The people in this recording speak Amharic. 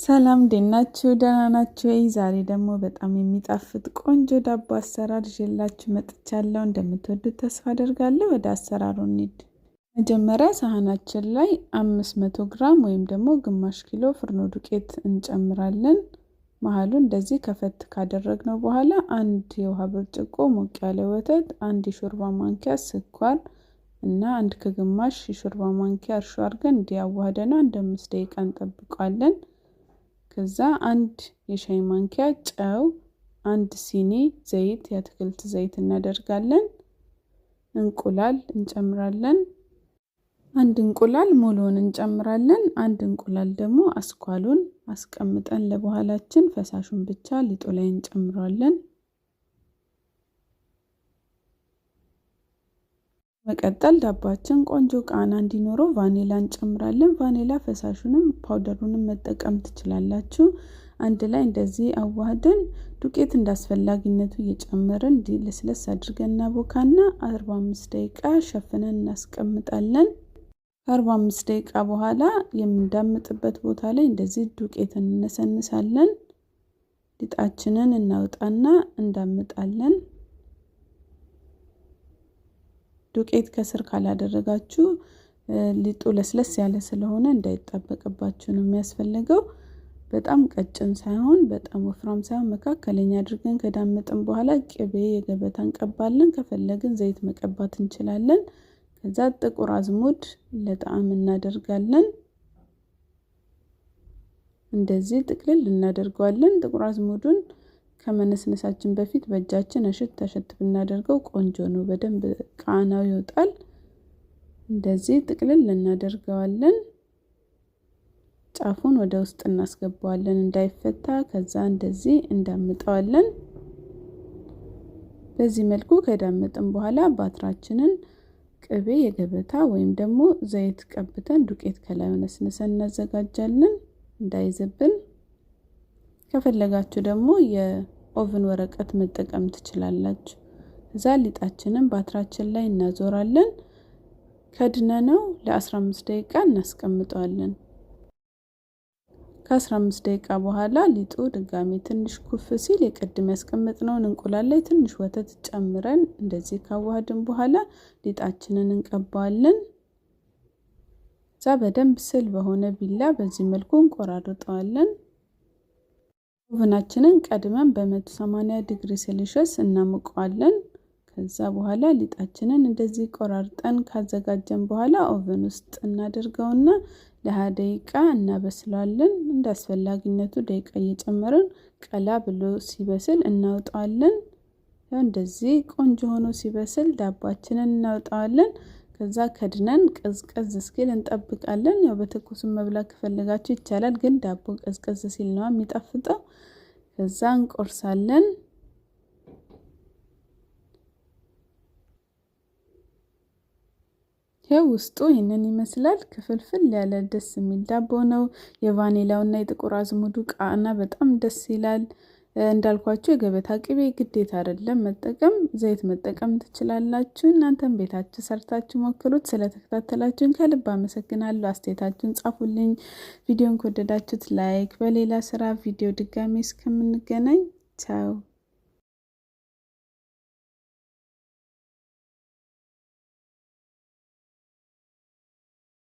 ሰላም ደናችሁ ደህና ናችሁ? ዛሬ ደግሞ በጣም የሚጣፍጥ ቆንጆ ዳቦ አሰራር ይዤላችሁ መጥቻለሁ። እንደምትወዱት ተስፋ አደርጋለሁ። ወደ አሰራሩ እንሂድ። መጀመሪያ ሳህናችን ላይ 500 ግራም ወይም ደግሞ ግማሽ ኪሎ ፍርኖ ዱቄት እንጨምራለን። መሃሉ እንደዚህ ከፈት ካደረግነው በኋላ አንድ የውሃ ብርጭቆ ሞቅ ያለ ወተት፣ አንድ የሾርባ ማንኪያ ስኳር እና አንድ ከግማሽ የሾርባ ማንኪያ እርሾ አድርገን እንዲያዋህደነው 5 ደቂቃ እንጠብቃለን። ከዛ አንድ የሻይ ማንኪያ ጨው፣ አንድ ሲኒ ዘይት የአትክልት ዘይት እናደርጋለን። እንቁላል እንጨምራለን። አንድ እንቁላል ሙሉውን እንጨምራለን። አንድ እንቁላል ደግሞ አስኳሉን አስቀምጠን ለበኋላችን ፈሳሹን ብቻ ሊጡ ላይ እንጨምራለን። መቀጠል ዳባችን ቆንጆ ቃና እንዲኖረው ቫኒላ እንጨምራለን። ቫኒላ ፈሳሹንም ፓውደሩንም መጠቀም ትችላላችሁ። አንድ ላይ እንደዚህ አዋህደን ዱቄት እንዳስፈላጊነቱ እየጨመርን ለስለስ አድርገን እናቦካና 45 ደቂቃ ሸፍነን እናስቀምጣለን። ከ45 ደቂቃ በኋላ የምንዳምጥበት ቦታ ላይ እንደዚህ ዱቄት እንነሰንሳለን። ሊጣችንን እናውጣና እንዳምጣለን። ዱቄት ከስር ካላደረጋችሁ ሊጡ ለስለስ ያለ ስለሆነ እንዳይጣበቅባችሁ ነው የሚያስፈልገው። በጣም ቀጭን ሳይሆን በጣም ወፍራም ሳይሆን መካከለኛ አድርገን ከዳመጥን በኋላ ቅቤ የገበታ እንቀባለን። ከፈለግን ዘይት መቀባት እንችላለን። ከዛ ጥቁር አዝሙድ ለጣዕም እናደርጋለን። እንደዚህ ጥቅልል እናደርገዋለን። ጥቁር አዝሙዱን ከመነስነሳችን በፊት በእጃችን እሽት ብናደርገው ቆንጆ ነው። በደንብ ቃናው ይወጣል። እንደዚህ ጥቅልል እናደርገዋለን። ጫፉን ወደ ውስጥ እናስገባዋለን እንዳይፈታ። ከዛ እንደዚህ እንዳምጣዋለን። በዚህ መልኩ ከዳመጥን በኋላ ባትራችንን ቅቤ የገበታ ወይም ደግሞ ዘይት ቀብተን ዱቄት ከላይ ነስንሰን እናዘጋጃለን እንዳይዘብን። ከፈለጋችሁ ደግሞ የኦቭን ወረቀት መጠቀም ትችላላችሁ። እዛ ሊጣችንን ባትራችን ላይ እናዞራለን። ከድነነው ለ15 ደቂቃ እናስቀምጠዋለን። ከ15 ደቂቃ በኋላ ሊጡ ድጋሚ ትንሽ ኩፍ ሲል የቀድም ያስቀመጥነውን እንቁላል ላይ ትንሽ ወተት ጨምረን እንደዚህ ካዋሃድን በኋላ ሊጣችንን እንቀባዋለን። እዛ በደንብ ስል በሆነ ቢላ በዚህ መልኩ እንቆራርጠዋለን። ኦቨናችንን ቀድመን በ180 ዲግሪ ሴልሺየስ እናሞቀዋለን። ከዛ በኋላ ሊጣችንን እንደዚህ ቆራርጠን ካዘጋጀን በኋላ ኦቨን ውስጥ እናደርገውና ለ20 ደቂቃ እናበስላለን። እንዳስፈላጊነቱ ደቂቃ እየጨመርን ቀላ ብሎ ሲበስል እናውጣዋለን። ያው እንደዚህ ቆንጆ ሆኖ ሲበስል ዳባችንን እናውጣዋለን። ከዛ ከድነን ቀዝቀዝ እስኪል እንጠብቃለን። ያው በትኩስ መብላት ከፈለጋችሁ ይቻላል፣ ግን ዳቦ ቀዝቀዝ ሲል ነው የሚጣፍጠው። ከዛ እንቆርሳለን። ያው ውስጡ ይሄንን ይመስላል። ክፍልፍል ያለ ደስ የሚል ዳቦ ነው። የቫኒላውና የጥቁር አዝሙዱ ቃና በጣም ደስ ይላል። እንዳልኳችሁ የገበታ ቅቤ ግዴታ አይደለም መጠቀም፣ ዘይት መጠቀም ትችላላችሁ። እናንተም ቤታችሁ ሰርታችሁ ሞክሩት። ስለተከታተላችሁን ከልብ አመሰግናለሁ። አስተያየታችሁን ጻፉልኝ። ቪዲዮን ከወደዳችሁት ላይክ፣ በሌላ ስራ ቪዲዮ ድጋሚ እስከምንገናኝ ቻው።